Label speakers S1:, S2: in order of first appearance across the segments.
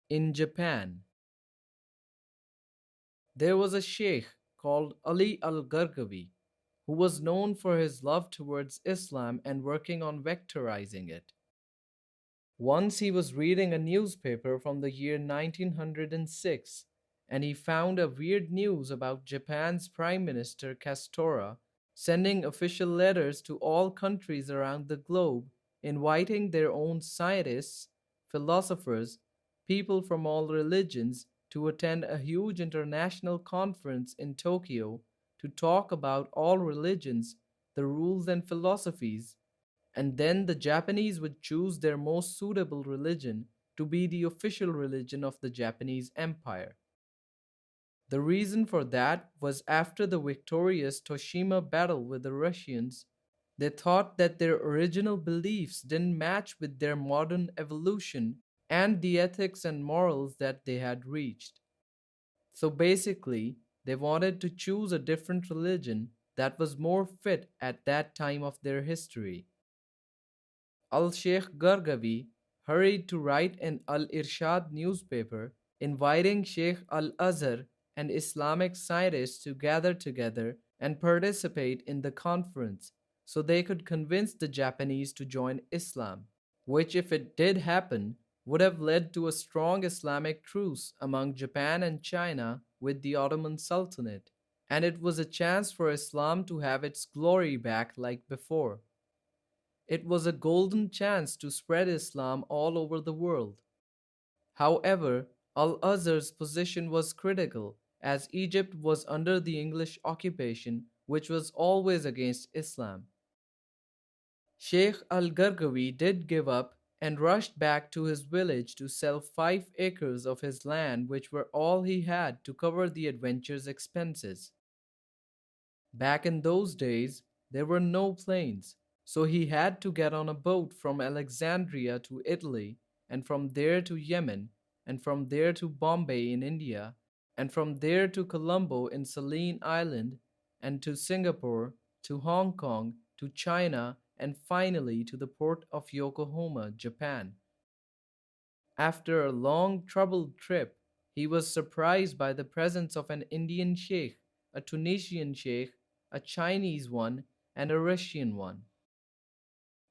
S1: In Japan, there was a sheikh called Ali al-Gargawi who was known for his love towards Islam and working on vectorizing it. Once he was reading a newspaper from the year 1906 and he found a weird news about Japan's Prime Minister Castora sending official letters to all countries around the globe inviting their own scientists, philosophers, people from all religions to attend a huge international conference in Tokyo to talk about all religions, the rules and philosophies, and then the Japanese would choose their most suitable religion to be the official religion of the Japanese Empire. The reason for that was after the victorious Toshima battle with the Russians, they thought that their original beliefs didn't match with their modern evolution and the ethics and morals that they had reached. So basically, they wanted to choose a different religion that was more fit at that time of their history. Al-Sheikh Gargawi hurried to write an Al-Irshad newspaper inviting Sheikh Al-Azhar and Islamic scientists to gather together and participate in the conference so they could convince the Japanese to join Islam, which, if it did happen, would have led to a strong Islamic truce among Japan and China with the Ottoman Sultanate, and it was a chance for Islam to have its glory back like before. It was a golden chance to spread Islam all over the world. However, Al Azhar's position was critical as Egypt was under the English occupation, which was always against Islam. Sheikh Al Gargawi did give up and rushed back to his village to sell 5 acres of his land, which were all he had to cover the adventure's expenses. Back in those days, there were no planes, so he had to get on a boat from Alexandria to Italy, and from there to Yemen, and from there to Bombay in India, and from there to Colombo in Saline Island, and to Singapore, to Hong Kong, to China, and finally to the port of Yokohama, Japan. After a long, troubled trip, he was surprised by the presence of an Indian sheikh, a Tunisian sheikh, a Chinese one, and a Russian one.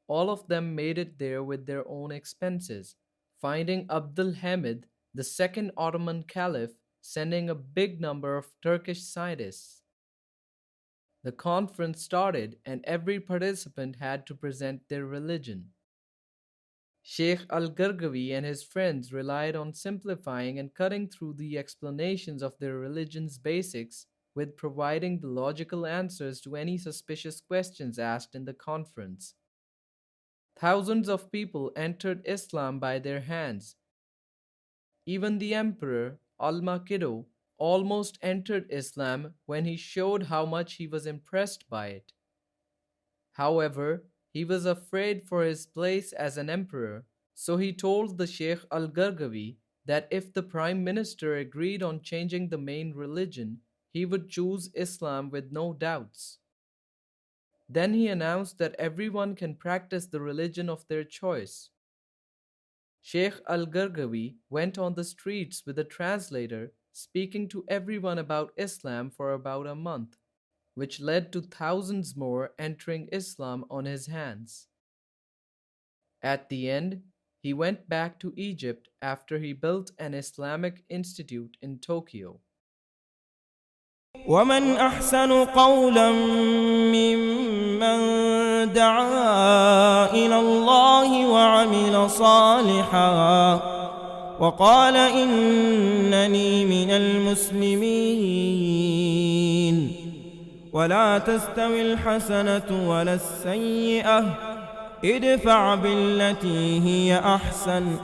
S1: All of them made it there with their own expenses, finding Abdul Hamid, the second Ottoman caliph, sending a big number of Turkish scientists. The conference started and every participant had to present their religion. Sheikh Al-Gargawi and his friends relied on simplifying and cutting through the explanations of their religion's basics with providing the logical answers to any suspicious questions asked in the conference. Thousands of people entered Islam by their hands. Even the emperor, Al-Makido, almost entered Islam when he showed how much he was impressed by it. However, he was afraid for his place as an emperor, so he told the Sheikh Al-Gargawi that if the prime minister agreed on changing the main religion, he would choose Islam with no doubts. Then he announced that everyone can practice the religion of their choice. Sheikh Al-Gargawi went on the streets with a translator, speaking to everyone about Islam for about a month, which led to thousands more entering Islam on his hands. At the end, he went back to Egypt after he built an Islamic institute in Tokyo.
S2: ومن أحسن قولا ممن دعا إلى الله وعمل صالحا وقال إنني من المسلمين ولا تستوي الحسنة ولا السيئة ادفع بالتي هي أحسن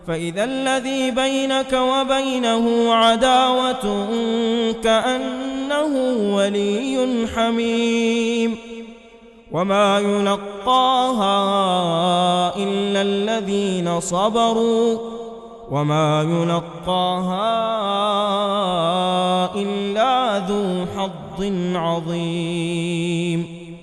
S2: فإذا الذي بينك وبينه عداوة كأنه ولي حميم وما يلقاها إلا الذين صبروا وما يلقاها إلا ذو حظ عظيم